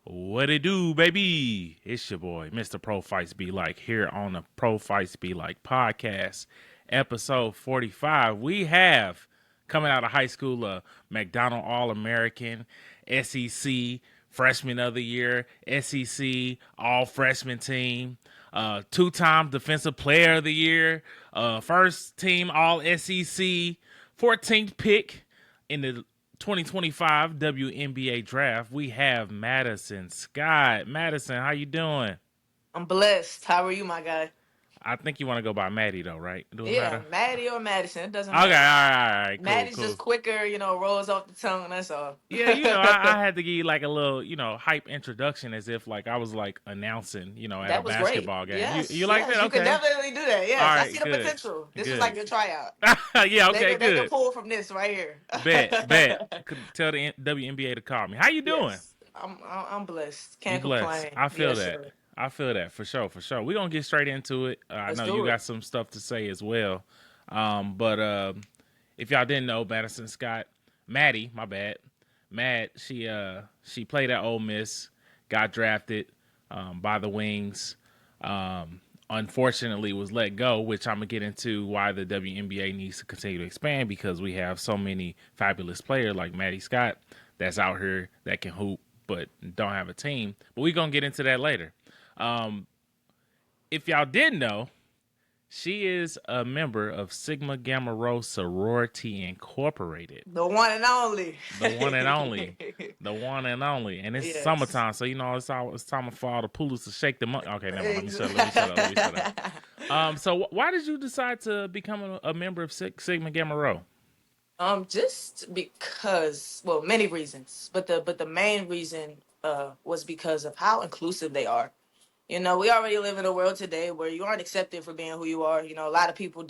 What it do, baby? It's your boy, Mr. Prophytes Be Like, here on the Prophytes Be Like podcast, episode 45. We have, coming out of high school, a McDonald All-American, SEC Freshman of the Year, SEC All-Freshman Team, two-time Defensive Player of the Year, first team All-SEC, 14th pick in the 2025 WNBA Draft. We have Madison Scott. Madison, how you doing? I'm blessed. How are you, my guy? I think you want to go by Maddie though, right? Do it Yeah, matter? Maddie or Madison, it doesn't Okay, all matter. right, all right, cool, Maddie's cool. just quicker, rolls off the tongue. That's all. Yeah, I had to give you like a little, hype introduction as if like I was like announcing, at a That was great. basketball game. You Yes, like yes, that? you could Okay. definitely do that. All Yes, I see right, the good. potential. This is like Good. your tryout. Yeah, They okay, could they could good. pull from this right here. Bet. Could tell the WNBA to call me. How you doing? Yes, I'm blessed. You Can't blessed. complain. I feel Yes, that. sir. I feel that for sure, for sure. We're gonna get straight into it. I Let's know you do it. got some stuff to say as well. But if y'all didn't know, Madison Scott, Maddie, my bad, Mad, she played at Ole Miss, got drafted by the Wings. Unfortunately, was let go, which I'm gonna get into why the WNBA needs to continue to expand because we have so many fabulous players like Maddie Scott that's out here that can hoop but don't have a team. But we're gonna get into that later. Um, if y'all didn't know, she is a member of Sigma Gamma Rho Sorority Incorporated. The one and only. The one and only. The one and only. And it's Yes. summertime, so it's time for all the poolers to shake them up. Okay, never mind. Let me shut up. Let me shut up. Exactly. So why did you decide to become a member of Sigma Gamma Rho? Just because, well, many reasons, but the main reason was because of how inclusive they are. We already live in a world today where you aren't accepted for being who you are. A lot of people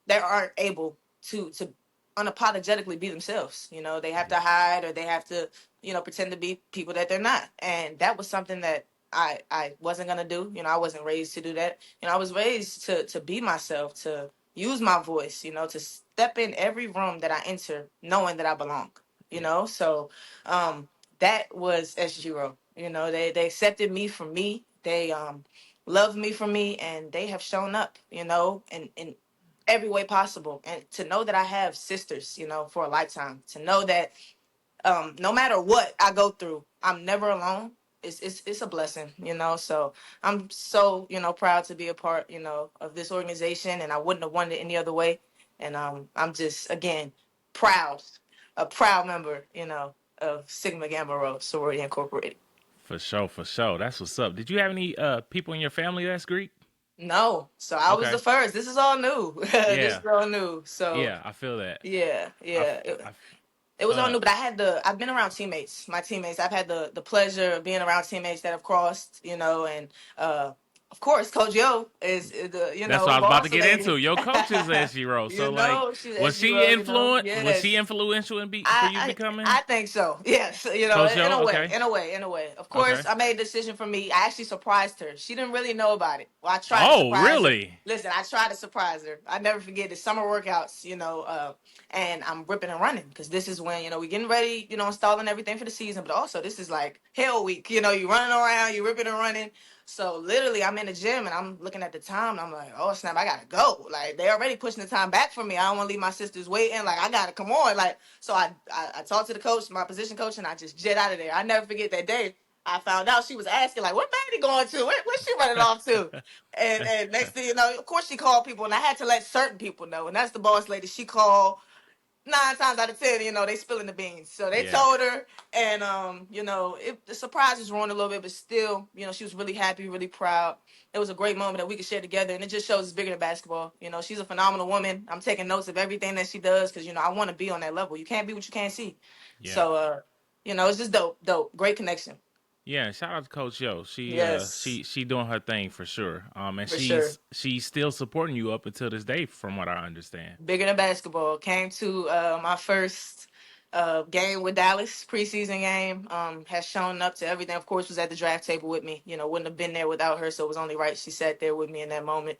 they aren't able to unapologetically be themselves. They have to hide or they have to, pretend to be people that they're not. And that was something that I wasn't gonna do. I wasn't raised to do that. I was raised to be myself, to use my voice, to step in every room that I enter knowing that I belong. Yeah. So that was SGRO. They accepted me for me. They loved me for me, and they have shown up, in every way possible. And to know that I have sisters, for a lifetime, to know that no matter what I go through, I'm never alone. It's a blessing, So I'm so proud to be a part, of this organization, and I wouldn't have wanted it any other way. And I'm just again proud, a proud member, of Sigma Gamma Rho Sorority Incorporated. For sure, for sure. That's what's up. Did you have any people in your family that's Greek? No, so I was the Okay. first. This is all new. This Yeah. is all new. So Yeah, I feel that. yeah, I, yeah. f- I f- It was all new, but I've been around teammates. My teammates. I've had the pleasure of being around teammates that have crossed, and of course, Coach Yo is the That's what I was about to boss get into. lady. Your coach is SG So like, She's was SG she Rose. Was she Yes. influential for you I, I becoming I think so. Yes, Coach in Yo? a way, Okay, in a way. Of course, okay. I made a decision for me. I actually surprised her. She didn't really know about it. Well, I tried to Oh, surprise her. really? Listen, I tried to surprise her. I never forget the summer workouts. And I'm ripping and running because this is when we're getting ready. Installing everything for the season. But also, this is like hell week. You running around, you ripping and running. So literally, I'm in the gym and I'm looking at the time and I'm like, oh snap, I gotta go. Like they already pushing the time back for me. I don't want to leave my sisters waiting. Like I gotta come on. Like so, I talked to the coach, my position coach, and I just jet out of there. I never forget that day. I found out she was asking like, "What Maddie going to? Where's she running off to?" And next thing you know, of course she called people, and I had to let certain people know. And that's the boss lady. She called 9 times out of 10, they spilling the beans. So they Yeah, told her, and the surprise was ruined a little bit, but still, she was really happy, really proud. It was a great moment that we could share together, and it just shows it's bigger than basketball. She's a phenomenal woman. I'm taking notes of everything that she does because I want to be on that level. You can't be what you can't see. yeah. So it's just dope, great connection. Yeah, shout out to Coach Yo. Yes, She doing her thing for sure. And for sure. she's still supporting you up until this day, from what I understand. Bigger than basketball. Came to my first game with Dallas, preseason game, has shown up to everything. Of course, was at the draft table with me. Wouldn't have been there without her, so it was only right she sat there with me in that moment.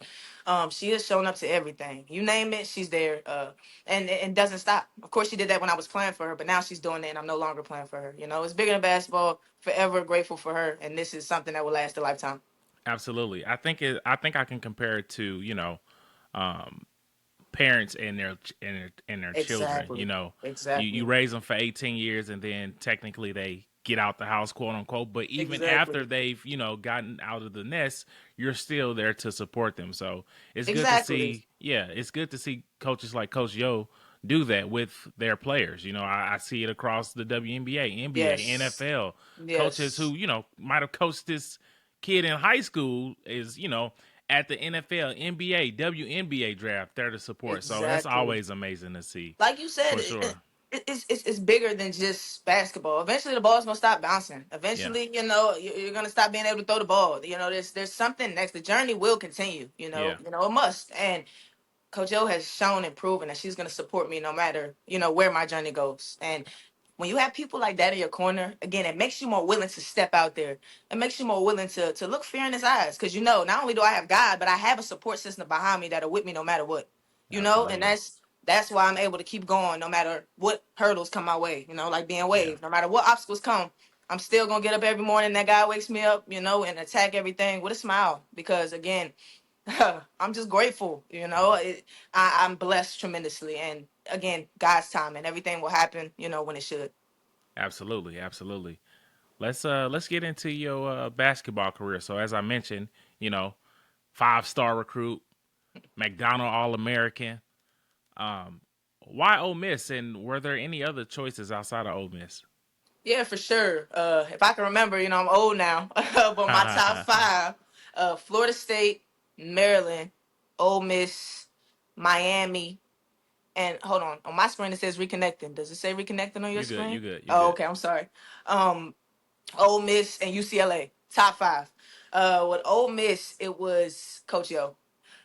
She has shown up to everything. You name it, she's there, and doesn't stop. Of course, she did that when I was playing for her, but now she's doing it, and I'm no longer playing for her. It's bigger than basketball. Forever grateful for her, and this is something that will last a lifetime. Absolutely. I think I can compare it to, parents and their children. Exactly. You Exactly. raise them for 18 years and then technically they get out the house, quote unquote. But even after Exactly. they've gotten out of the nest, you're still there to support them. So it's good to Exactly. see. Yeah, it's good to see coaches like Coach Yo do that with their players. I see it across the WNBA, NBA, Yes. NFL. Coaches Yes. who might have coached this kid in high school is at the NFL, NBA, WNBA draft, there to support. So that's Exactly. always amazing to see, Like you said, for sure. it's bigger than just basketball. Eventually, the ball's gonna stop bouncing. Yeah, Eventually, you're gonna stop being able to throw the ball. There's something next. The journey will continue. yeah, It must. And Coach O has shown and proven that she's gonna support me no matter where my journey goes. And when you have people like that in your corner, again, it makes you more willing to step out there. It makes you more willing to look fear in his eyes. Because not only do I have God, but I have a support system behind me that are with me no matter what. And absolutely. that's why I'm able to keep going no matter what hurdles come my way, like being Yeah, waved. No matter what obstacles come, I'm still gonna get up every morning. That guy wakes me up, and attack everything with a smile. Because again, I'm just grateful. yeah, I'm blessed tremendously. And again, God's time and everything will happen, when it should. absolutely, absolutely. Let's get into your basketball career. So as I mentioned, you know, 5-star recruit, McDonald All American. Um, why Ole Miss, and were there any other choices outside of Ole Miss? Yeah, for sure. If I can remember, I'm old now, but my top five: Florida State, Maryland, Ole Miss, Miami, and hold on my screen it says reconnecting. Does it say reconnecting on your You good? You screen? good? You Oh, good? okay. I'm sorry. Um, Ole Miss and UCLA, top five. With Ole Miss, it was Coach Yo.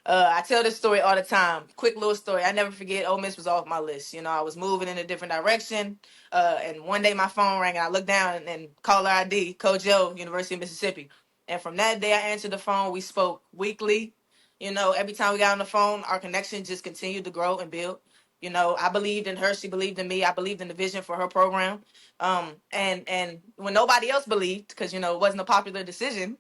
I tell this story all the time. Quick little story. I never forget. Ole Miss was off my list. I was moving in a different direction, and one day my phone rang, and I looked down and caller ID, Coach Yo, University of Mississippi. And from that day, I answered the phone. We spoke weekly. Every time we got on the phone, our connection just continued to grow and build. I believed in her. She believed in me. I believed in the vision for her program. And when nobody else believed, because it wasn't a popular decision,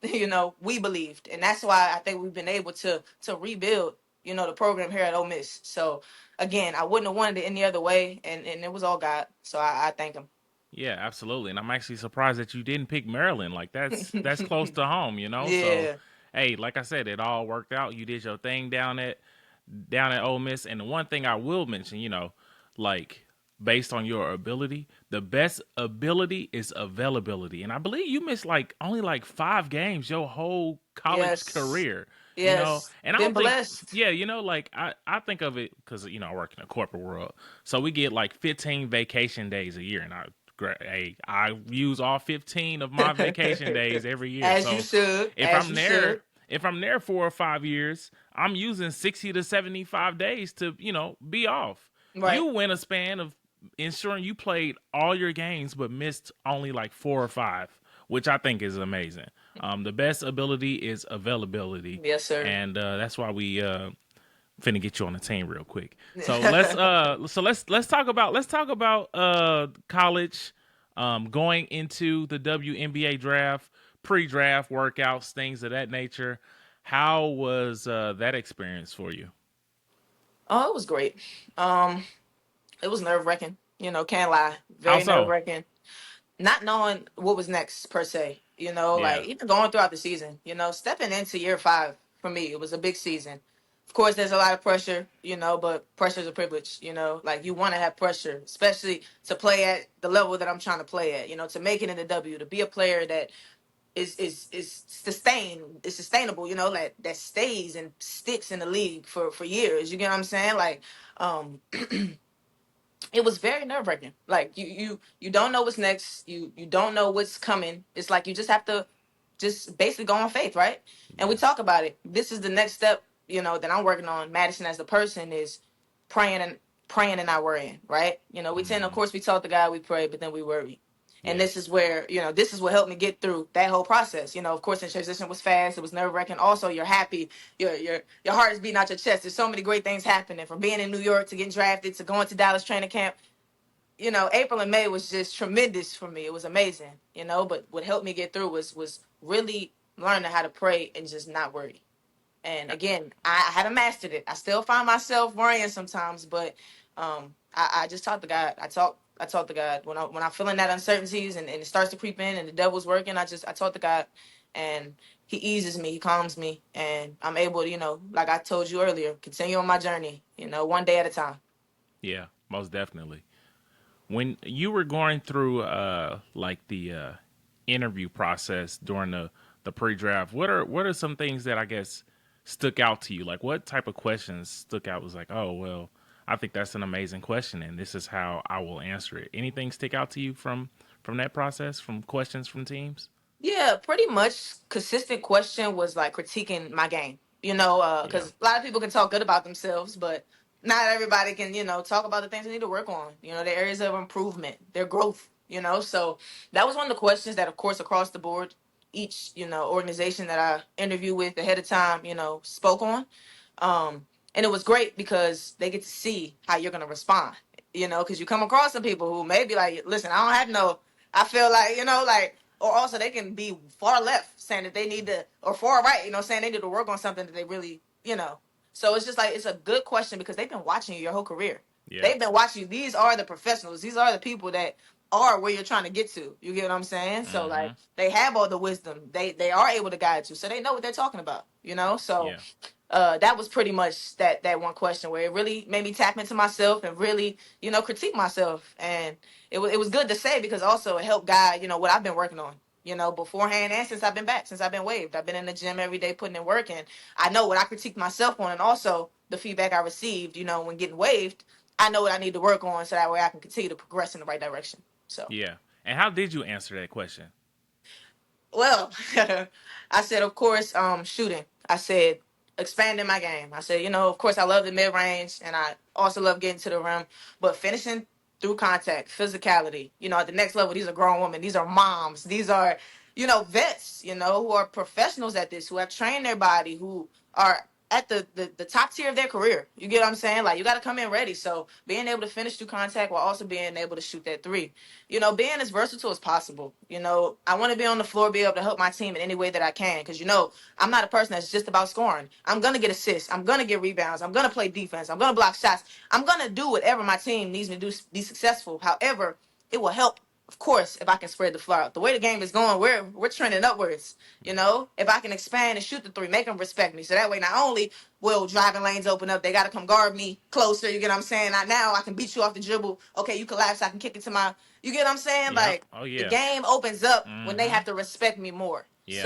we believed, and that's why I think we've been able to rebuild, the program here at Ole Miss. So again, I wouldn't have wanted it any other way, and it was all God. So I thank him. Yeah, absolutely. And I'm actually surprised that you didn't pick Maryland. Like that's close to home, So, Yeah. hey, like I said, it all worked out. You did your thing down at Ole Miss. And the one thing I will mention, like based on your ability, the best ability is availability. And I believe you missed like only like 5 games your whole college Yes. career. Yes. And I Been don't think, blessed. yeah, like I think of it because I work in the corporate world, so we get like 15 vacation days a year, and hey, I use all 15 of my vacation days every year. As you So should. if As I'm you there, should. if I'm there 4 or 5 years, I'm using 60 to 75 days to, be off. You Right. win a span of ensuring you played all your games but missed only like 4 or 5, which I think is amazing. The best ability is availability, Yes, sir. and that's why we finna get you on the team real quick. So let's talk about college, going into the WNBA draft, pre-draft workouts, things of that nature. How was that experience for you? Oh, it was great. Um, it was nerve wracking. Can't lie. How Very nerve so? wracking. Not knowing what was next per se. Like Yeah, even going throughout the season. Stepping into year five for me, it was a big season. Of course, there's a lot of pressure. But pressure is a privilege. Like you want to have pressure, especially to play at the level that I'm trying to play at. To make it in the W, to be a player that is sustainable. That stays and sticks in the league for years. You get what I'm saying? Like, um it was very nerve wracking. Like you don't know what's next. You don't know what's coming. It's like you just have to just basically go on faith, right? And we yeah, talk about it. This is the next step, that I'm working on. Madison as the person is praying and praying and not worrying, right? We tend, of Mm-hmm. course, we talk to God, we pray, but then we worry. And Yeah. this is where, this is what helped me get through that whole process. Of course, the transition was fast. It was nerve wracking. Also, you're happy. Your heart is beating out your chest. There's so many great things happening, from being in New York to getting drafted to going to Dallas training camp. April and May was just tremendous for me. It was amazing, but what helped me get through was really learning how to pray and just not worry. And again, I haven't mastered it. I still find myself worrying sometimes, but I just talk to God. I talk to God when I'm feeling that uncertainties and it starts to creep in and the devil's working. I talk to God, and He eases me, He calms me, and I'm able to, like I told you earlier, continue on my journey. One day at a time. Yeah, most definitely. When you were going through like the interview process during the pre-draft, what are some things that I guess stuck out to you? Like what type of questions stuck out was like, "Oh, well, I think that's an amazing question and this is how I will answer it." Anything stick out to you from that process, from questions from teams? Yeah, pretty much consistent question was like critiquing my game. Yeah. Because a lot of people can talk good about themselves, but not everybody can, talk about the things they need to work on. The areas of improvement, their growth. So that was one of the questions that, of course, across the board, each organization that I interview with ahead of time, spoke on. And it was great because they get to see how you're gonna respond. Because you come across some people who may be like, listen, I don't have no. I feel like like, or also they can be far left saying that they need to, or far right, saying they need to work on something that they really, So it's just like it's a good question because they've been watching you your whole career. Yeah. They've been watching you. These are the professionals. These are the people that are where you're trying to get to. You get what I'm saying? So like Mhm. they have all the wisdom. They are able to guide you. So they know what they're talking about. So Yeah. that was pretty much that one question where it really made me tap into myself and really critique myself, and it was good to say because also it helped guide what I've been working on beforehand and since I've been back, since I've been waived. I've been in the gym every day putting in work, and I know what I critiqued myself on, and also the feedback I received when getting waived. I know what I need to work on so that way I can continue to progress in the right direction. So Yeah. And how did you answer that question? well, I said, of course, shooting. I said, expanding my game. I said, of course, I love the mid range, and I also love getting to the rim, but finishing through contact, physicality. At the next level, these are grown women. These are moms. These are, vets. Who are professionals at this, who have trained their body, who are at the top tier of their career. You get what I'm saying? Like you got to come in ready. So being able to finish through contact while also being able to shoot that three, being as versatile as possible. I want to be on the floor, be able to help my team in any way that I can. Because I'm not a person that's just about scoring. I'm gonna get assists. I'm gonna get rebounds. I'm gonna play defense. I'm gonna block shots. I'm gonna do whatever my team needs me to do to be successful. However, it will help, of course, if I can spread the floor out. The way the game is going, we're trending upwards. If I can expand and shoot the three, make them respect me. So that way, not only will driving lanes open up, they got to come guard me closer. You get what I'm saying? Now I can beat you off the dribble. Okay, you collapse. I can kick it to my. You get what I'm saying? Yep. Like Oh the yeah. game opens up when they Mhm. have to respect me more. Yeah.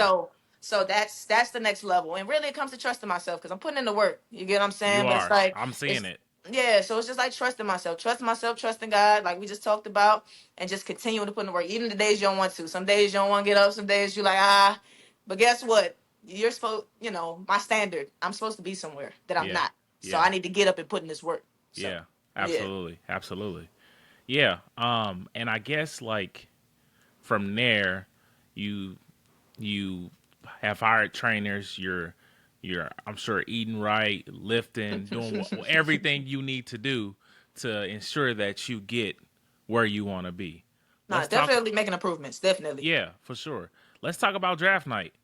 So that's the next level, and really it comes to trusting myself because I'm putting in the work. You get what I'm You saying? But it's are. like I'm seeing it's it. yeah. So it's just like trusting myself, trusting God, like we just talked about, and just continuing to put in the work. Even the days you don't want to. Some days you don't want to get up. Some days you like but guess what? You're supposed, my standard. I'm supposed to be somewhere that I'm Yeah. not. So Yeah. I need to get up and put in this work. So Yeah. yeah. Absolutely. Absolutely. Yeah. And I guess like from there, you you have hired trainers. You're I'm sure eating right, lifting, doing everything you need to do to ensure that you get where you want to be. No, Let's talk. definitely making improvements. Definitely. Yeah, for sure. Let's talk about draft night.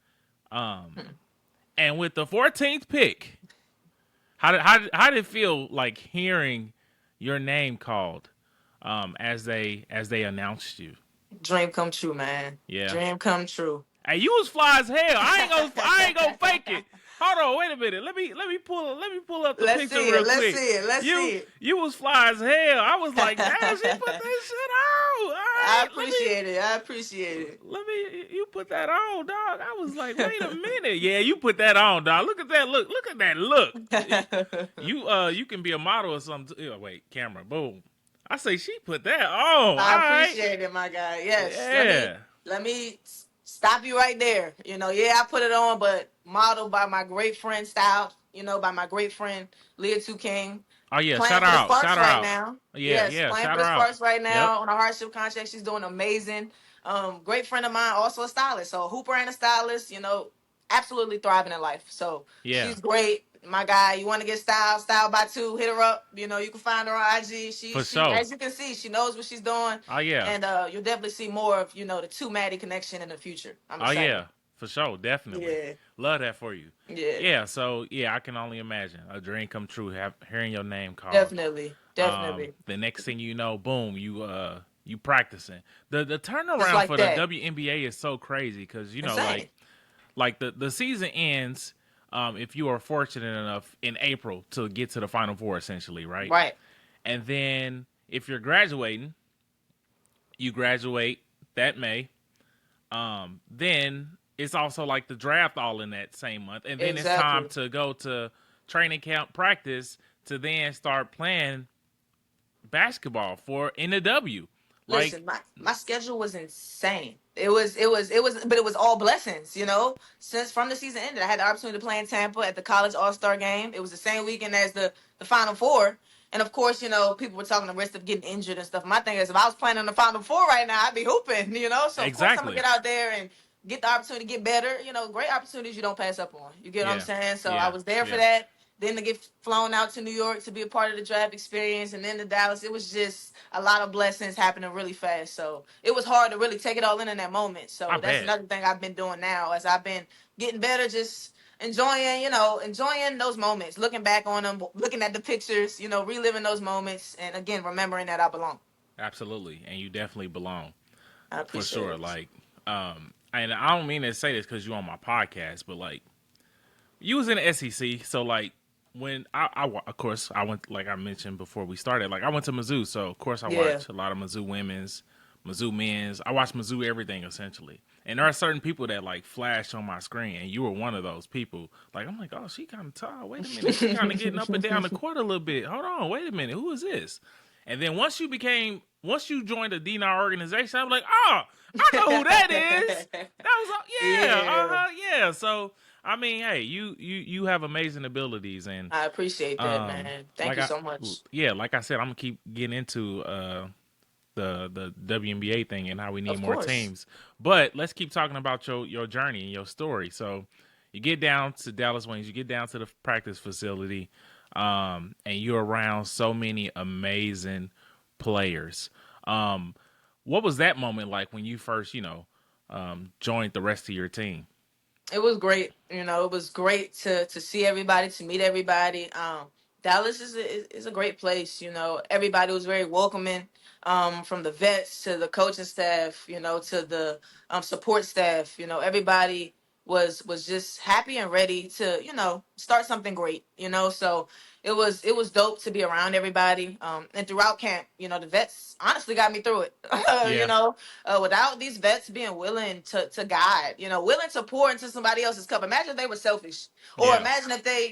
And with the 14th pick, how did it feel like hearing your name called as they announced you? Dream come true, man. Yeah. Dream come true. Hey, you was fly as hell. I ain't gonna fake it. Hold on, wait a minute. Let me pull up the Let's picture see it. real Let's quick. see it. Let's You see it. you was fly as hell. I was like, damn, she put that shit on. All I right, let me appreciate it. I appreciate it. let me you put that on, dog. I was like, wait a minute. Yeah, you put that on, dog. Look at that look. Look at that look. You can be a model or something. Too. Oh, wait, camera. Boom. I say she put that on. All I right. appreciate it, my guy. Yes. Let me Yeah. let me stop you right there. Yeah, I put it on, but modeled by my great friend style, by my great friend Leah Two King. Oh yeah, Playing shout her for the out, Sparks shout her right out. now. Yeah, Yes, yeah, playing shout for her the out. Sparks right Yep. now on a hardship contract. She's doing amazing. Great friend of mine, also a stylist. So Hooper and a stylist, absolutely thriving in life. So Yeah, she's great. My guy, you want to get styled by two, hit her up. You can find her on IG. She for she sure. as you can see, she knows what she's doing. Oh yeah. And you'll definitely see more of, the two Maddie connection in the future. I'm Oh excited. yeah, for sure, definitely. Yeah. Love that for you. Yeah. Yeah, so yeah, I can only imagine a dream come true. Hearing your name called. Definitely. Definitely. The next thing you know, boom, you practicing. The Just turnaround like for the that. WNBA is so crazy because Insane. like the season ends. If you are fortunate enough in April to get to the Final Four, essentially, right? Right. And then if you're graduating, you graduate that May. Then it's also like the draft all in that same month, and then it's time Exactly. to go to training camp practice to then start playing basketball for in the W. Like Listen, my schedule was insane. But it was all blessings, Since from the season ended, I had the opportunity to play in Tampa at the College All Star Game. It was the same weekend as the Final Four, and of course, people were talking the risk of getting injured and stuff. My thing is, if I was playing in the Final Four right now, I'd be hooping, So of course, I'm gonna exactly, get out there and get the opportunity to get better. Great opportunities you don't pass up on. You get what I'm yeah, saying? So I yeah, was there for yeah. that. Then to get flown out to New York to be a part of the draft experience, and then to Dallas, it was just a lot of blessings happening really fast. So it was hard to really take it all in that moment. I So that's bet. another thing I've been doing now as I've been getting better, just enjoying those moments, looking back on them, looking at the pictures, reliving those moments, and again, remembering that I belong. Absolutely, and you definitely belong I for appreciate sure. it. Like, and I don't mean to say this because you on my podcast, but like, you was in the SEC, so like when of course I went like I mentioned before we started, like I went to Mizzou, so of course I Yeah. watched a lot of Mizzou women's, Mizzou men's. I watched Mizzou everything essentially, and there are certain people that like flash on my screen, and you were one of those people. Like I'm like, oh, she kind of tall. Wait a minute, she kind of getting up and down the court a little bit. Hold on, wait a minute, who is this? And then once you joined the D9 organization, I'm like, oh, I know who that is. That was yeah, Yeah. yeah. So I mean, hey, you have amazing abilities, and I appreciate that, um, man. Thank like you so much. like I said, I'm gonna keep getting into the WNBA thing and how we need Of more course. teams. But let's keep talking about your journey and your story. So you get down to Dallas Wings, you get down to the practice facility, and you're around so many amazing players. What was that moment like when you first, joined the rest of your team? It was great. It was great to see everybody, to meet everybody. Dallas is a great place. Everybody was very welcoming. From the vets to the coaching staff, to the support staff. Everybody was just happy and ready to start something great. So it was dope to be around everybody. And throughout camp, the vets honestly got me through it. Yeah, Without these vets being willing to guide, willing to pour into somebody else's cup. Imagine if they were selfish, or yeah, imagine if they,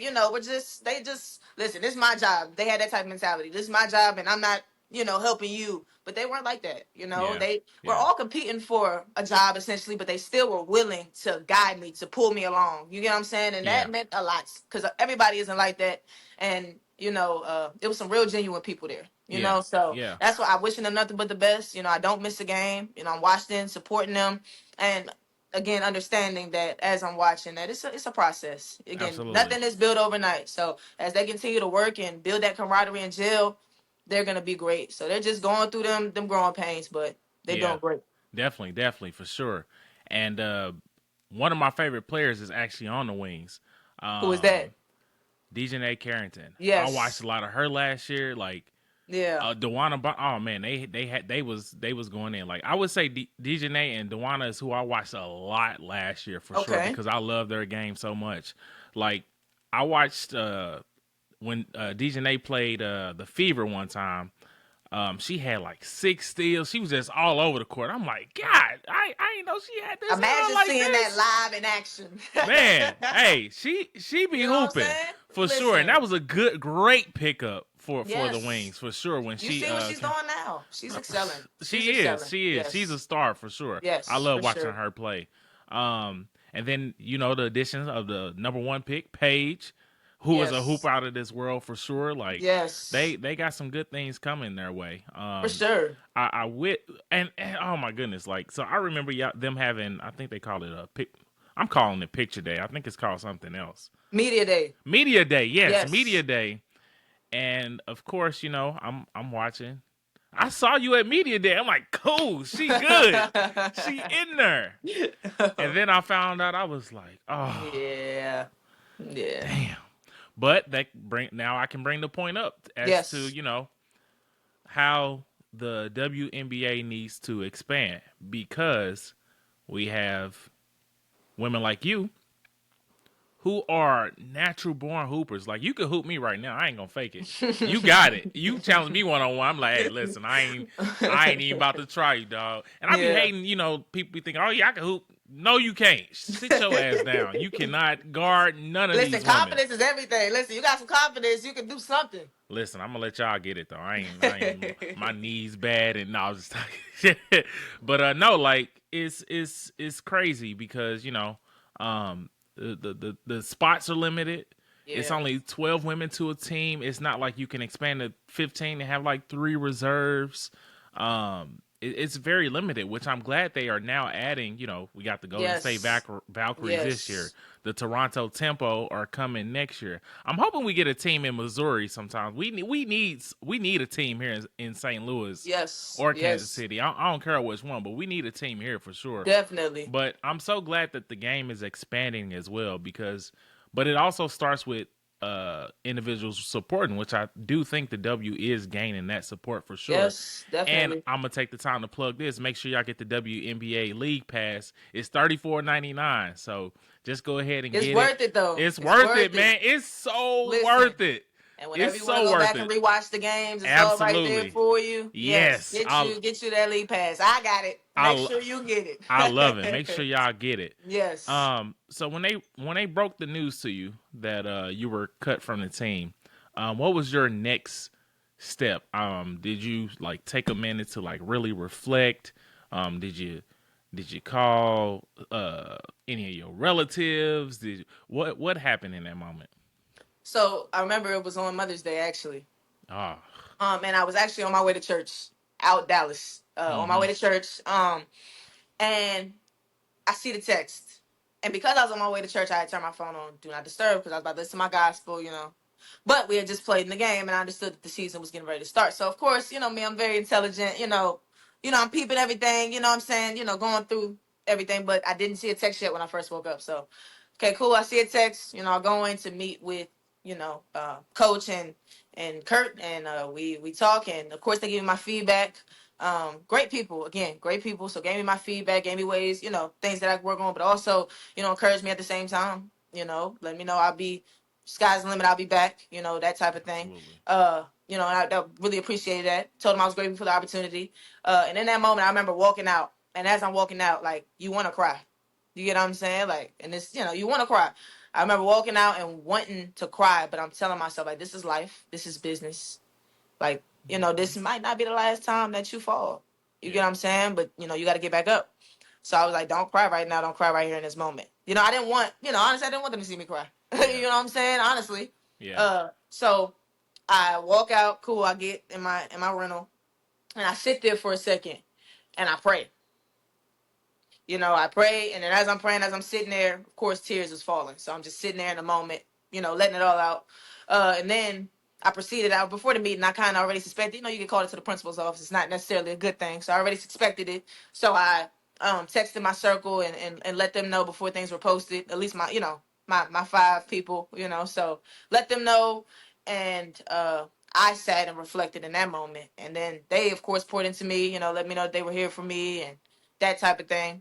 they just listen. This is my job. They had that type of mentality. This is my job, and I'm not, helping you. But they weren't like that. yeah, They were yeah, all competing for a job essentially, but they still were willing to guide me, to pull me along. You get what I'm saying? And yeah, that meant a lot because everybody isn't like that. And it was some real genuine people there. yeah, So yeah. that's why I wishing them nothing but the best. I don't miss a game. I'm watching, supporting them, and again understanding that as I'm watching that it's a process. Again, Absolutely. nothing is built overnight. So as they continue to work and build that camaraderie in jail, they're gonna be great. So they're just going through them growing pains, but they're Yeah, doing great. definitely, definitely for sure. And one of my favorite players is actually on the Wings. Who is that? Um, Dejanay Carrington. I watched Yes. a lot of her last year. Like Yeah. Oh man, they was going in. Like I would say Dejanay and Dewana is who I watched a lot last year for sure Okay. because I love their game so much. Like I watched when Dejanay played the Fever one time. She had like 6 steals. She was just all over the court. I'm like, God, I didn't know she had this in her Imagine like seeing that this. live in action. Man, hey, she be You know what I'm hooping saying? for sure, and that Listen. was a great pickup for the Yes. Wings for sure. When You she see what she's doing now. She's excelling. She's excelling. she's a Yes. star for sure. I Yes, love for watching sure. her play. And then the addition of the number one pick, Paige, who is a hoop Yes. out of this world for sure. Like Yes. they got some good things coming their way. For sure. I wit and oh my goodness, like so I remember them having, I think they call it a pic. I'm calling it picture day. I think it's called something else. Media day. Media day, yes, media Yes. day. And of course, I'm watching. I saw you at media day. I'm like, cool, she good, she in there. And then I found out, I was like, oh, Yeah. Yeah. damn. But now I can bring the point up as to Yes. how the WNBA needs to expand, because we have women like you who are natural born hoopers. Like, you could hoop me right now. I ain't gonna fake it. You got it. You challenge me one on one. I'm like, hey, listen, I ain't even about to try you, dog. And I be Yeah. hating, people be thinking, oh yeah, I can hoop. No, you can't. Sit your ass down. You cannot guard none of Listen, these women. confidence is everything. Listen, you got some confidence, you can do something. Listen, I'm gonna let y'all get it though. I ain't. My knees bad, and no, I was just talking. But no, like it's crazy because the spots are limited. It's Yeah. only 12 women to a team. It's not like you can expand to 15 and have like 3 reserves. It's very limited, which I'm glad they are now adding. We got the Golden State Yes. Valkyries this year. Yes. The Toronto Tempo are coming next year. I'm hoping we get a team in Missouri sometimes. We need a team here in St. Louis Yes. or Kansas Yes. City. I don't care which one, but we need a team here for sure. Definitely. But I'm so glad that the game is expanding as well, but it also starts with individuals supporting, which I do think the W is gaining that support for sure. Yes, And definitely. I'm gonna take the time to plug this. Make sure y'all get the WNBA League Pass. It's $34.99. So just go ahead and It's get it. worth it though. It's It's worth it, worth man. it. It's so Listen. worth it. And whenever It's you want to so go worth back and it. rewatch the games, it's all right there Absolutely. for you. Yes, Yes. get you that league pass. I got it. Make I sure you get I love it. Make it. sure y'all get it. Yes. So when they broke the news to you that you were cut from the team, what was your next step? Did you like take a minute to like really reflect? Did you call any of your relatives? What happened in that moment? So I remember it was on Mother's Day actually. Ah, And I was actually on my way to church out Dallas. On my mm-hmm. way to church. And I see the text. And because I was on my way to church, I had turned my phone on Do Not Disturb because I was about to listen to my gospel. But we had just played in the game, and I understood that the season was getting ready to start. So of course, me, I'm very intelligent. I'm peeping everything. You know what I'm saying? Going through everything. But I didn't see a text yet when I first woke up. So, okay, cool. I see a text. I'm going to meet with Coach and Kurt, and we talk, and of course they give me my feedback. Great people, again, great people. So gave me my feedback, gave me ways, things that I can work on, but also, encouraged me at the same time. Let me know I'll be sky's the limit. I'll be back. That type of thing. Absolutely. And I really appreciated that. Told him I was grateful for the opportunity. And in that moment, I remember walking out, and as I'm walking out, like you want to cry. You get what I'm saying? Like, and this, you want to cry. I remember walking out and wanting to cry, but I'm telling myself, like, this is life. This is business. Like, this might not be the last time that you fall. You get Yeah. what I'm saying? But, you got to get back up. So I was like, don't cry right now. Don't cry right here in this moment. I didn't want, honestly, I didn't want them to see me cry. You Yeah. know what I'm saying? Honestly. Yeah. So I walk out, cool. I get in my rental, and I sit there for a second, and I pray. I pray, and then as I'm praying, as I'm sitting there, of course, tears was falling. So I'm just sitting there in the moment, letting it all out. And then I proceeded out before the meeting. I kind of already suspected, you get called into the principal's office. It's not necessarily a good thing. So I already suspected it. So I texted my circle and let them know before things were posted. At least my 5 people. So let them know, and I sat and reflected in that moment. And then they, of course, poured into me. Let me know that they were here for me and that type of thing.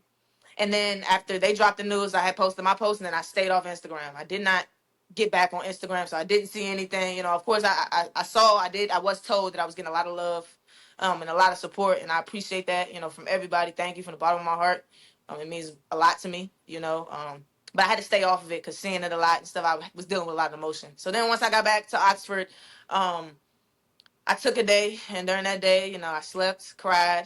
And then after they dropped the news, I had posted my post, and then I stayed off Instagram. I did not get back on Instagram, so I didn't see anything. Of course, I was told that I was getting a lot of love, and a lot of support, and I appreciate that. From everybody. Thank you from the bottom of my heart. It means a lot to me. But I had to stay off of it because seeing it a lot and stuff, I was dealing with a lot of emotion. So then once I got back to Oxford, I took a day, and during that day, I slept, cried,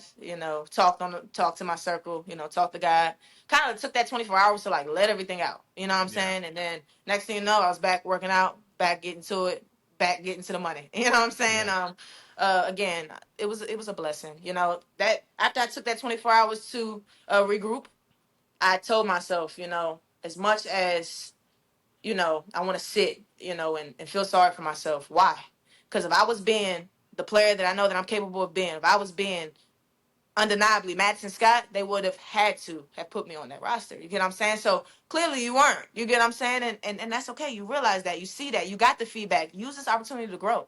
talked to my circle, talked to God. Kind of took that 24 hours to like let everything out. You know what I'm Yeah. saying? And then next thing you know, I was back working out. back getting to it, back getting to the money. You know what I'm saying? Yeah. Again, it was a blessing. You know that after I took that 24 hours to regroup, I told myself, as much as I want to sit, and feel sorry for myself. Why? Because if I was being the player that I know that I'm capable of being, if I was being undeniably Madison Scott, they would have had to have put me on that roster. You get what I'm saying? So clearly you weren't. You get what I'm saying? And that's okay. You realize that. You see that. You got the feedback. Use this opportunity to grow.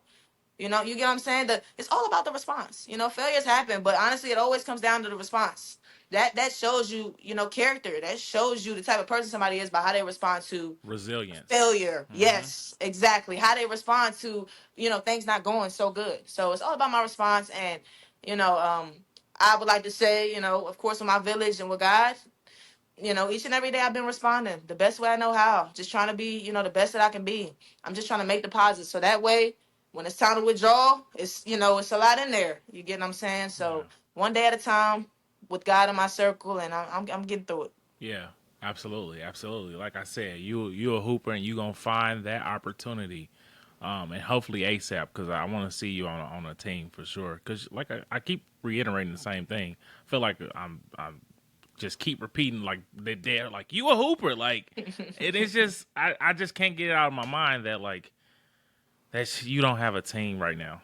You get what I'm saying? It's all about the response. Failures happen, but honestly, it always comes down to the response. That shows you, character. That shows you the type of person somebody is by how they respond to Resilience. failure. Mm-hmm. Yes, exactly. How they respond to, things not going so good. So it's all about my response. And, you know, um, I would like to say, of course, with my village and with God, each and every day I've been responding the best way I know how. Just trying to be, the best that I can be. I'm just trying to make deposits. So that way, when it's time to withdraw, it's a lot in there. You get what I'm saying? Yeah. So one day at a time with God in my circle, and I'm getting through it. Yeah. Absolutely. Absolutely. Like I said, you a hooper, and you gonna find that opportunity, and hopefully ASAP, because I want to see you on a team for sure. Because like I keep reiterating the same thing. I feel like I'm just keep repeating like they're like you a hooper, like it is just I just can't get it out of my mind that like that you don't have a team right now.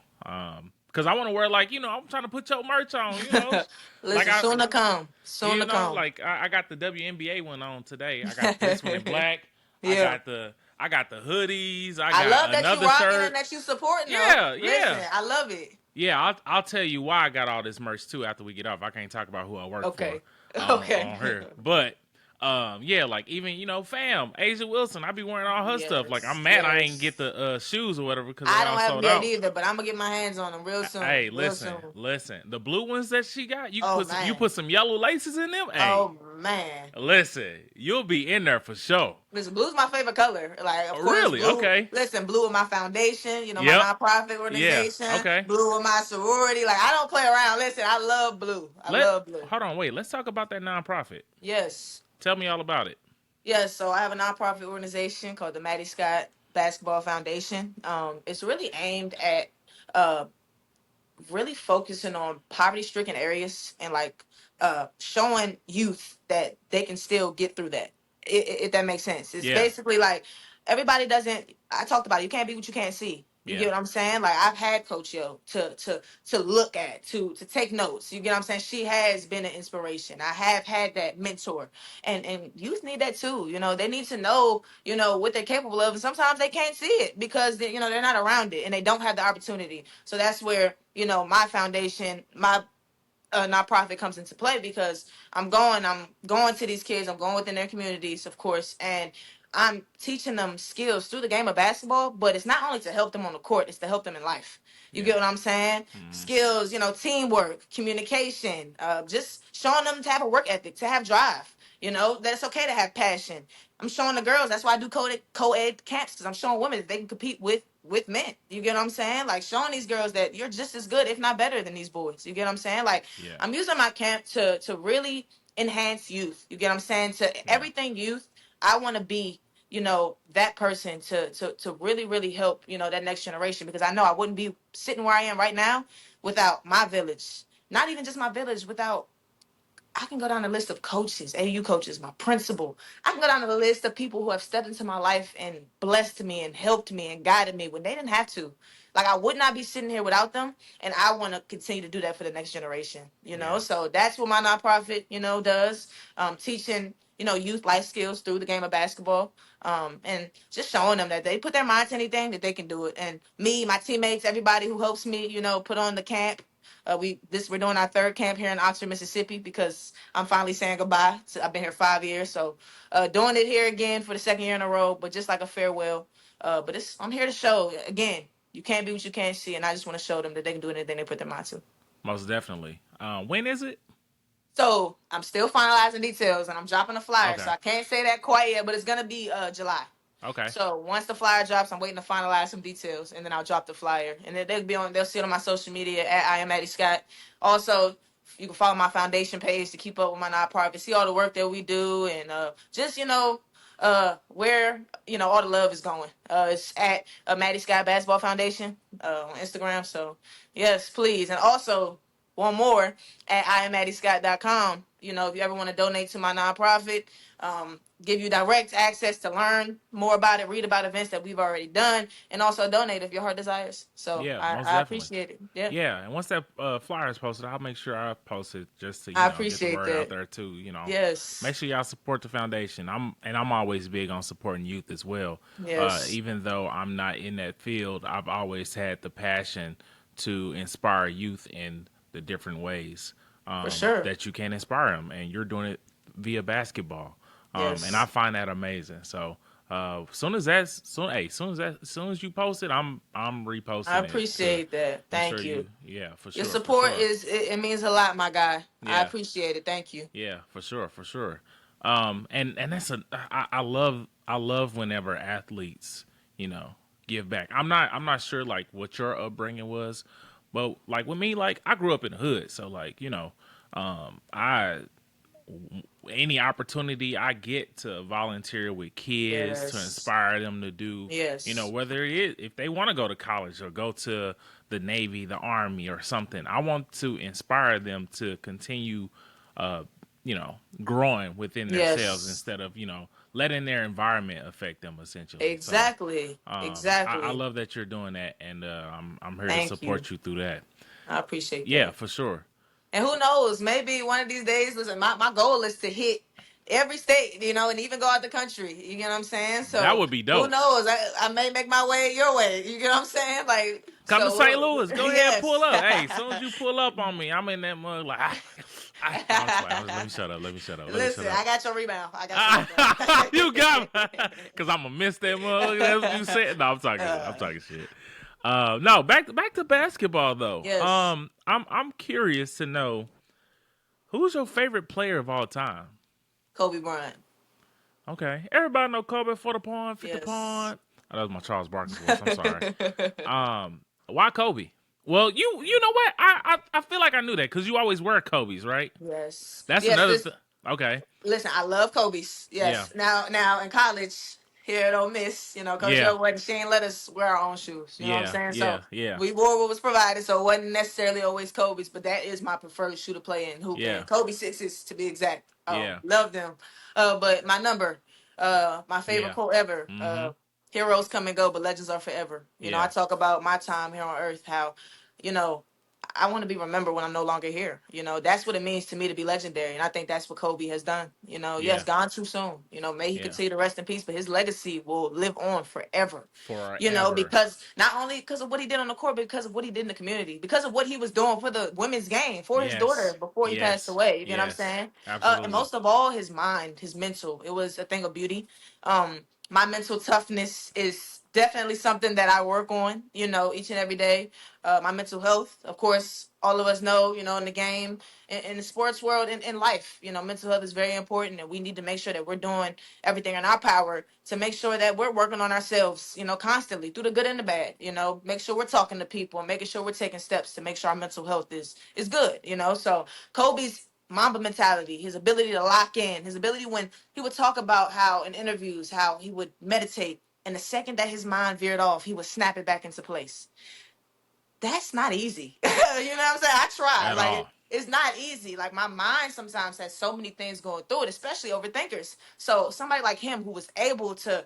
Because I want to wear like I'm trying to put your merch on, like Listen, soon to come. Soon to come. like I got the WNBA one on today. I got this one in black. I Yeah. got the I got the hoodies. I I love got that you another rocking shirt. and that you supporting though. Yeah, Listen, yeah. I love it. Yeah, I'll tell you why I got all this merch too after we get off. I can't talk about who I work for Okay. Okay. on here, but yeah, like even fam, Asia Wilson, I be wearing all her stuff. Like Yes. I'm mad I ain't get Yes. the shoes or whatever because they I all don't have them sold yet out. either, but I'm gonna get my hands on them real soon. Hey, Real listen, soon. listen. The blue ones that she got, Oh you man. put some yellow laces in them. Hey, Oh man. listen, you'll be in there for sure. Listen, blue's my favorite color. Like, of Oh, course, really? blue. Okay. Listen, blue with my foundation. My Yep. nonprofit Yeah. organization. Okay. Blue with my sorority. Like, I don't play around. Listen, I love blue. I love blue. Hold on, wait. Let's talk about that nonprofit. Yes. Tell me all about it. Yes. So I have a nonprofit organization called the Madison Scott Basketball Foundation. It's really aimed at uh really focusing on poverty stricken areas and like showing youth that they can still get through that, if that makes sense. It's Yeah. basically like everybody doesn't. I talked about it, you can't be what you can't see. You Yeah. get what I'm saying? Like I've had Coach Yo to look at, to take notes. You get what I'm saying? She has been an inspiration. I have had that mentor, and youth need that too. They need to know what they're capable of, and sometimes they can't see it because they're not around it and they don't have the opportunity. So that's where my foundation, my nonprofit comes into play, because I'm going to these kids, I'm going within their communities, of course, and I'm teaching them skills through the game of basketball. But it's not only to help them on the court; it's to help them in life. You Yeah. get what I'm saying? Mm-hmm. Skills, teamwork, communication, just showing them to have a work ethic, to have drive. That it's okay to have passion. I'm showing the girls. That's why I do co-ed camps, because I'm showing women that they can compete with men. You get what I'm saying? Like showing these girls that you're just as good, if not better, than these boys. You get what I'm saying? Like Yeah. I'm using my camp to really enhance youth. You get what I'm saying? To Yeah. everything youth, I want to be that person to really really help that next generation, because I know I wouldn't be sitting where I am right now without my village. Not even just my village, without, I can go down the list of coaches, AU coaches, my principal. I can go down the list of people who have stepped into my life and blessed me and helped me and guided me when they didn't have to. Like I would not be sitting here without them, and I want to continue to do that for the next generation. Yeah. So that's what my nonprofit, does. Teaching, youth life skills through the game of basketball, and just showing them that they put their mind to anything, that they can do it. And me, my teammates, everybody who helps me, put on the camp. We're doing our third camp here in Oxford, Mississippi, because I'm finally saying goodbye. I've been here 5 years, so doing it here again for the second year in a row, but just like a farewell. But I'm here to show again. You can't be what you can't see, and I just want to show them that they can do anything they put their mind to. Most definitely. When is it? So I'm still finalizing details, and I'm dropping a flyer, Okay. so I can't say that quite yet, but it's gonna be July. Okay. So once the flyer drops, I'm waiting to finalize some details, and then I'll drop the flyer, and then they'll see it on my social media at I am Madison Scott. Also, you can follow my foundation page to keep up with my nonprofit, see all the work that we do, and just where all the love is going. It's at Madison Scott Basketball Foundation on Instagram. So yes, please, and also one more at IamMaddieScott.com. If you ever want to donate to my nonprofit, give you direct access to learn more about it, read about events that we've already done, and also donate if your heart desires. So Yeah, most I definitely. appreciate it. Yeah, Yeah, and once that flyer is posted, I'll make sure I post it just to I get the appreciate word out that. there too. Make Yes, sure y'all support the foundation. I'm always big on supporting youth as well. yes, Even though I'm not in that field, I've always had the passion to inspire youth in the different ways for sure. that you can inspire them, and you're doing it via basketball, and I Yes, find that amazing. So soon as you post it, I'm I reposting it to appreciate that. make sure Thank you, you. yeah, for Your sure, for support sure. it means a lot, my guy. I Yeah, appreciate it. Thank you. yeah, for sure, for sure. And that's I love whenever athletes, you know, give back. I'm not sure like what your upbringing was, but like with me, like I grew up in the hood, so like I any opportunity I get to volunteer with kids to Yes, inspire them to do, yes, whether it is if they want to go to college or go to the Navy, the Army, or something, I want to inspire them to continue, uh, growing within themselves yes. instead of letting their environment affect them essentially. So, Exactly, I exactly. love that you're doing that, and I'm here to Thank you. support you through that. I appreciate Yeah, that. for sure. And who knows? Maybe one of these days, listen, my goal is to hit every state, and even go out the country. You get what I'm saying? That So would be who dope. knows? I may make my way your way. You get what I'm saying? Like, Come to so St. Louis. Go ahead and pull yes. up. Hey, as soon as you pull up on me, I'm in that mug like, no, I'm just like, let me shut up. Let me shut up. Let me shut Listen, up. I got your rebound. I got your rebound. You got me. Because I'm going to miss that mug. That's what you said. No, I'm talking shit. I'm uh, talking shit. No, back to basketball, though. yes, I'm curious to know who's your favorite player of all time? Kobe Bryant. Okay. Everybody know Kobe for the pawn, 50 Yes. pawn. Oh, that was my Charles Barkley voice. I'm sorry. Why Kobe? Well, you know what? I feel like I knew that because you always wear Kobe's, right? Yes. That's Yes. another This. thing. Okay. Listen, I love Kobe's. Yeah. Yes. Now in college here at Ole Miss, Coach Yeah. Joe wasn't. She ain't let us wear our own shoes. You know what I'm Yeah. saying? So Yeah. Yeah. we wore what was provided. So it wasn't necessarily always Kobe's, but that is my preferred shoe to play in hooping. Yeah. Kobe sixes to be exact. Yeah. Love them. But my number, my favorite Yeah. quote ever. Mm-hmm. Heroes come and go, but legends are forever. I Yeah. talk about my time here on Earth, how, you know, I want to be remembered when I'm no longer here. That's what it means to me to be legendary. And I think that's what Kobe has done. Yes, Yeah. gone too soon. May he Yeah. continue to rest in peace, but his legacy will live on forever. Forever. Because not only because of what he did on the court, but because of what he did in the community, because of what he was doing for the women's game, for his daughter Yes. before he passed Yes. away. You get what I'm Yes. saying? And Absolutely. most of all, his mind, his mental. It was a thing of beauty. My mental toughness is definitely something that I work on, each and every day. My mental health, of course, all of us know, in the game, in the sports world, in life, mental health is very important, and we need to make sure that we're doing everything in our power to make sure that we're working on ourselves, constantly through the good and the bad. Make sure we're talking to people and making sure we're taking steps to make sure our mental health is good. So Kobe's Mamba mentality, his ability to lock in, his ability when he would talk about how in interviews how he would meditate, and the second that his mind veered off, he would snap it back into place. That's not easy. You know what I'm saying? I try. At Like all. it's not easy. Like my mind sometimes has so many things going through it, especially overthinkers. So somebody like him who was able to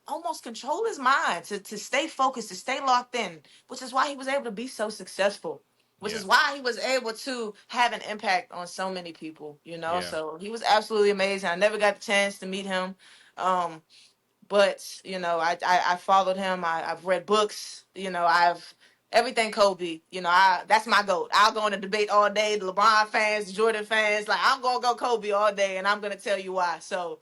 almost control his mind, to stay focused, to stay locked in, which is why he was able to be so successful. Which Yeah. is why he was able to have an impact on so many people. Yeah. So he was absolutely amazing. I never got the chance to meet him. Um, but I followed him. I've read books. I've everything Kobe. That's my goat. I'll go in a debate all day. The LeBron fans, the Jordan fans, like I'm gonna go Kobe all day, and I'm gonna tell you why. So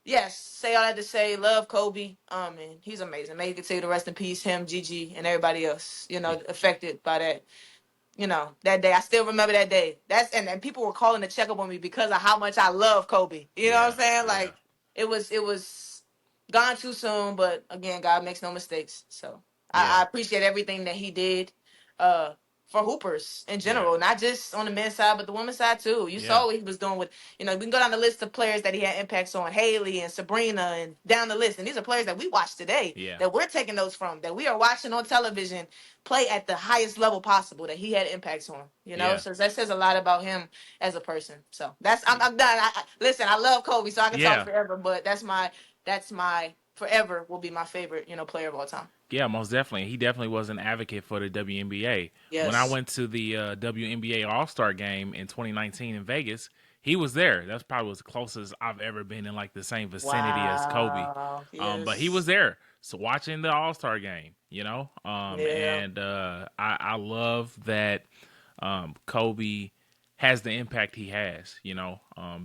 yes, say all that to say, love Kobe. And he's amazing. May he continue to rest in peace. Him, Gigi, and everybody else. Affected by that. That day. I still remember that day. And people were calling to check up on me because of how much I love Kobe. You know what I'm Yeah. saying? Yeah. Like it was gone too soon, but again, God makes no mistakes. So I Yeah. appreciate everything that he did. Uh for hoopers in Yeah. general, not just on the men's side, but the women's side too. You Yeah. saw what he was doing with, we can go down the list of players that he had impacts on, Haley and Sabrina, and down the list. And these are players that we watch today, Yeah. that we're taking those from, that we are watching on television play at the highest level possible, that he had impacts on. Yeah. So that says a lot about him as a person. So I'm done. Listen, I love Kobe, so I can talk Yeah. forever, but that's my forever will be my favorite, player of all time. Yeah, most definitely. He definitely was an advocate for the WNBA. When I Yes. went to the WNBA All Star game in 2019 in Vegas, he was there. That's probably was the closest I've ever been in like the same vicinity as Kobe. Wow. But he was Yes. there, so watching the All Star game, Yeah. and I love that Kobe has the impact he has,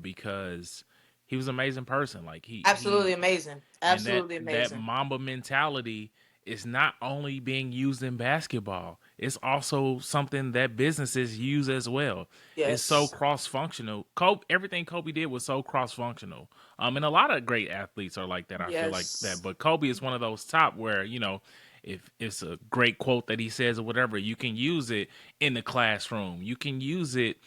because he was an amazing person. Like Absolutely amazing. and Absolutely that amazing. Mamba mentality is not only being used in basketball, it's also something that businesses use as well. It's so Yes. cross functional. Kobe, everything Kobe did was so cross functional. And a lot of great athletes are like that. I feel like that, Yes. but Kobe is one of those top where if it's a great quote that he says or whatever, you can use it in the classroom. You can use it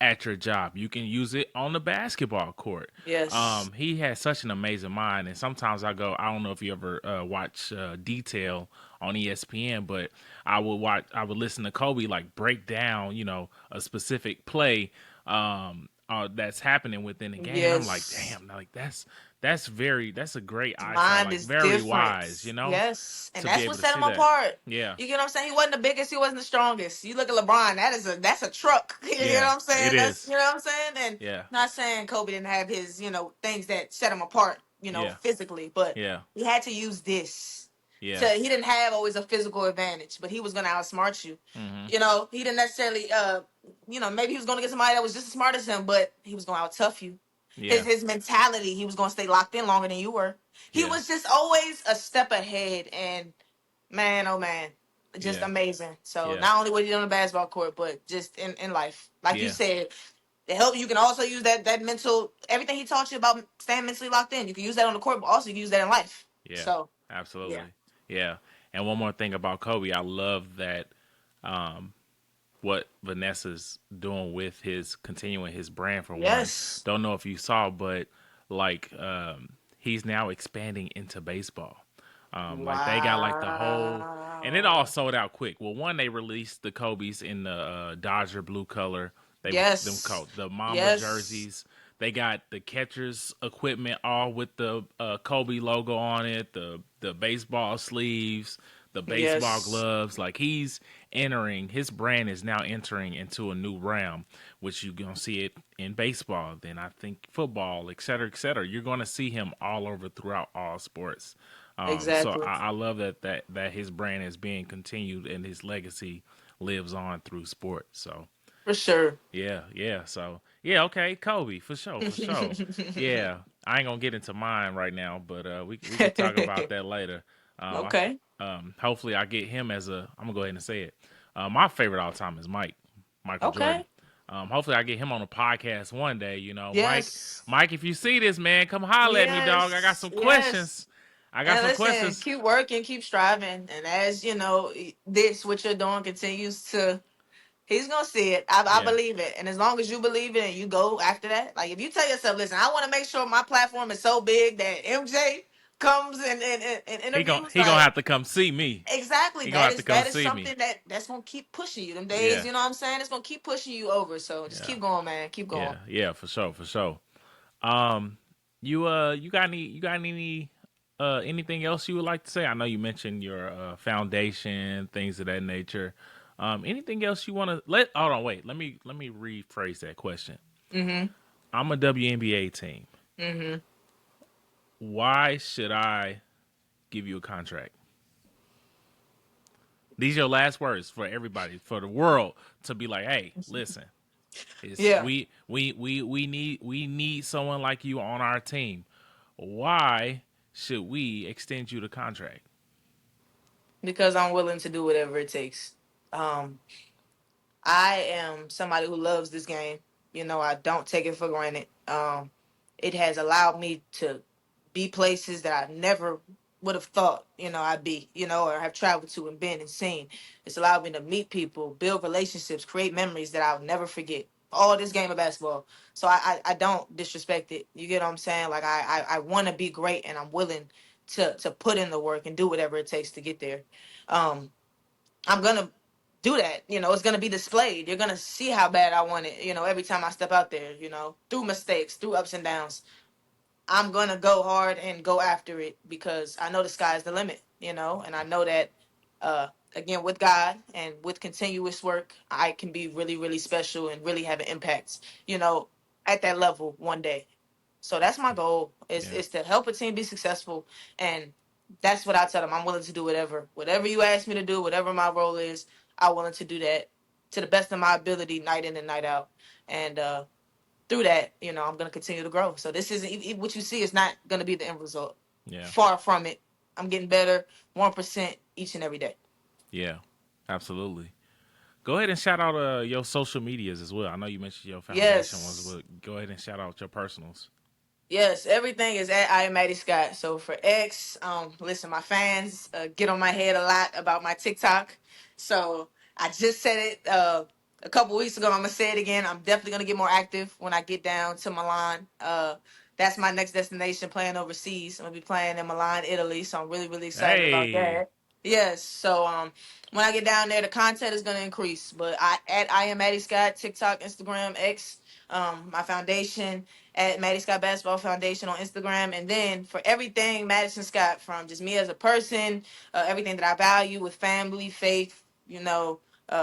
at your job. You can use it on the basketball court. Yes. He has such an amazing mind, and sometimes I go. I don't know if you ever watch Detail on ESPN, but I would listen to Kobe like break down, a specific play that's happening within the game, and I'm like, Yes. damn, like that's a great eyesight, Mind like is very different. wise, Yes. And to be that's able what to set see him that. apart. Yeah, You get what I'm saying? He wasn't the biggest, he wasn't the strongest. You look at LeBron, that's a truck. You know yeah, what I'm it saying? That's is. you know what I'm saying? And Yeah, not saying Kobe didn't have his, things that set him apart, yeah, physically, but yeah, he had to use this. yeah. He didn't have always a physical advantage, but he was gonna outsmart you. Hmm. He didn't necessarily maybe he was gonna get somebody that was just as smart as him, but he was gonna out tough you. His Yeah, his mentality, he was gonna stay locked in longer than you were. He yeah, was just always a step ahead, and man, oh man, just yeah, amazing. So yeah, not only what he did on the basketball court, but just in life, like you yeah, said, to help you can also use that mental everything he taught you about staying mentally locked in. You can use that on the court, but also you can use that in life. yeah. So yeah, Absolutely. Yeah. And one more thing about Kobe, I love that what Vanessa's doing with his continuing his brand for one. yes, Don't know if you saw, but like he's now expanding into baseball. Like they got like the whole, and it all wow, sold out quick. Well, one they released the Kobe's in the Dodger blue color. They them yes, called the Mamba yes, jerseys. They got the catchers equipment all with the Kobe logo on it. The baseball sleeves, the baseball yes, gloves. Like he's entering, his brand is now entering into a new realm, which you're gonna see it in baseball. Then I think football, et cetera, et cetera. You're gonna see him all over throughout all sports. So exactly, I love that his brand is being continued and his legacy lives on through sports. So for sure. yeah, yeah. So yeah, okay, Kobe for sure, for sure. Yeah, I ain't gonna get into mine right now, but we could talk about that later. I, Okay. hopefully I get him as a. I'm gonna go ahead and say it. My favorite all time is Michael Jordan. Okay. Hopefully I get him on a podcast one day. Mike, Yes. Mike, if you see this, man, come holler at me, dog. I got Yes. some questions. Yes. I got And some listen, questions. keep working, keep striving, and as this what you're doing continues to. He's gonna see it. I Yeah, believe it, and as long as you believe it and you go after that, like if you tell yourself, "Listen, I want to make sure my platform is so big that MJ comes and interviews," he gonna like have to come see me. exactly He gonna that have to is come that is see me. something that's gonna keep pushing you. Them days, Yeah, you know what I'm saying? It's gonna keep pushing you over. So just yeah, keep going, man. Keep going. yeah, for sure, for sure. Um, you got any anything else you would like to say? I know you mentioned your foundation, things of that nature. Anything else you want to let? Hold on, wait. Let me rephrase that question. Mm-hmm. I'm a WNBA team. Mm-hmm. Why should I give you a contract? These are your last words for everybody, for the world to be like, hey, listen, it's Yeah. we need someone like you on our team. Why should we extend you the contract? Because I'm willing to do whatever it takes. Um, I am somebody who loves this game. I don't take it for granted. It has allowed me to be places that I never would have thought, I'd be, or have traveled to and been and seen. It's allowed me to meet people, build relationships, create memories that I'll never forget. All this game of basketball. So I don't disrespect it. You get what I'm saying? Like I want to be great, and I'm willing to put in the work and do whatever it takes to get there. Um, I'm gonna do that. It's gonna be displayed. You're gonna see how bad I want it. Every time I step out there. Through mistakes, through ups and downs. I'm gonna go hard and go after it because I know the sky's the limit. And I know that again with God and with continuous work, I can be really, really special and really have an impact. You know, at that level one day. So that's my goal Yeah. is to help a team be successful, and that's what I tell them. I'm willing to do whatever you ask me to do, whatever my role is. I'm willing to do that to the best of my ability, night in and night out, and through that, I'm going to continue to grow. So this isn't what you see is not going to be the end result. Yeah. Far from it. I'm getting better, 1% each and every day. Yeah. Absolutely. Go ahead and shout out your social medias as well. I know you mentioned your foundation ones, Yes. but go ahead and shout out your personals. Yes, everything is at I am Madison Scott. So for X, listen, my fans get on my head a lot about my TikTok. So I just said it a couple weeks ago. I'm gonna say it again. I'm definitely gonna get more active when I get down to Milan. That's my next destination. Playing overseas. I'm gonna be playing in Milan, Italy. So I'm really, really excited about Hey. that. Yes. So when I get down there, the content is gonna increase. But I am Maddie Scott, TikTok, Instagram, X, my foundation at Maddie Scott Basketball Foundation on Instagram. And then for everything Madison Scott, from just me as a person, everything that I value with family, faith,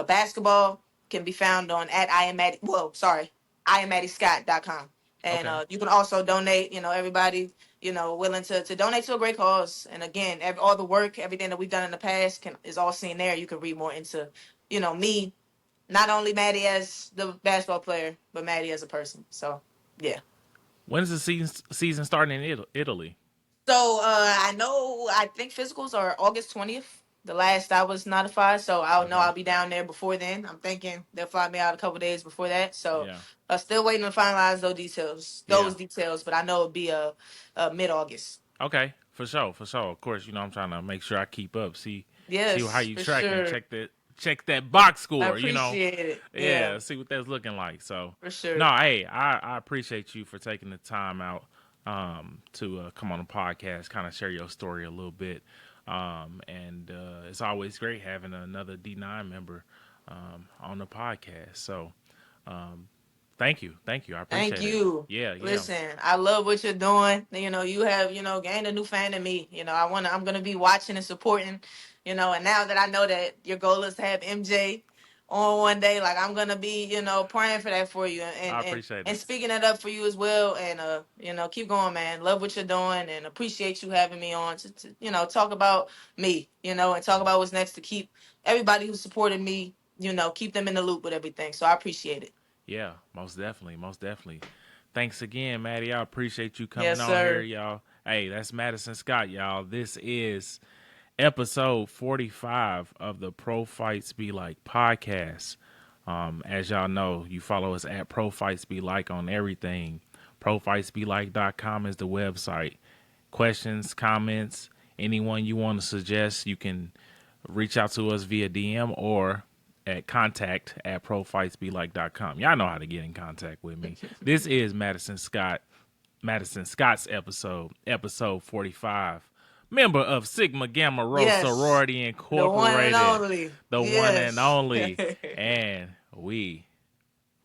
basketball, can be found on at I am Maddie. Well, sorry, IamMaddieScott.com. And Okay. you can also donate. Everybody willing to donate to a great cause. And again, all the work, everything that we've done in the past is all seen there. You can read more into me, not only Maddie as the basketball player, but Maddie as a person. So yeah. When is the season starting in Italy? So I think physicals are August 20th. The last I was notified, so I'll know Okay. I'll be down there before then. I'm thinking they'll fly me out a couple days before that. So Yeah. still waiting to finalize those details. Yeah. But I know it'll be mid August. Okay. For sure. For sure. Of course, I'm trying to make sure I keep up. See how Yes, you for tracking. sure. Check that box I score. appreciate it. Yeah, Yeah, see what that's looking like. So, for sure. no, hey, I appreciate you for taking the time out to come on the podcast, kind of share your story a little bit. And it's always great having another D9 member on the podcast. So, um, thank you, I Thank appreciate it. you. Yeah, yeah, Listen, I love what you're doing. You have, gained a new fan in me. I'm gonna be watching and supporting, and now that I know that your goal is to have MJ on one day, like I'm gonna be, praying for that for you I and and, appreciate and it. speaking that up for you as well. And keep going, man. Love what you're doing and appreciate you having me on to talk about me, and talk about what's next to keep everybody who supported me, keep them in the loop with everything. So I appreciate it. Yeah, most definitely, most definitely. Thanks again, Maddie. I appreciate you coming Yes, on here, sir. y'all. Hey, that's Madison Scott, y'all. This is episode 45 of the Prophytes Be Like podcast. As y'all know, you follow us at Prophytes Be Like on everything. ProphytesBeLike.com is the website. Questions, comments, anyone you want to suggest, you can reach out to us via DM or at contact at prophytesbelike.com. Y'all know how to get in contact with me. This is Madison Scott's episode 45. Member of Sigma Gamma Rho Yes. Sorority The one and Incorporated, only. the one and Yes. only, and we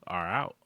are out.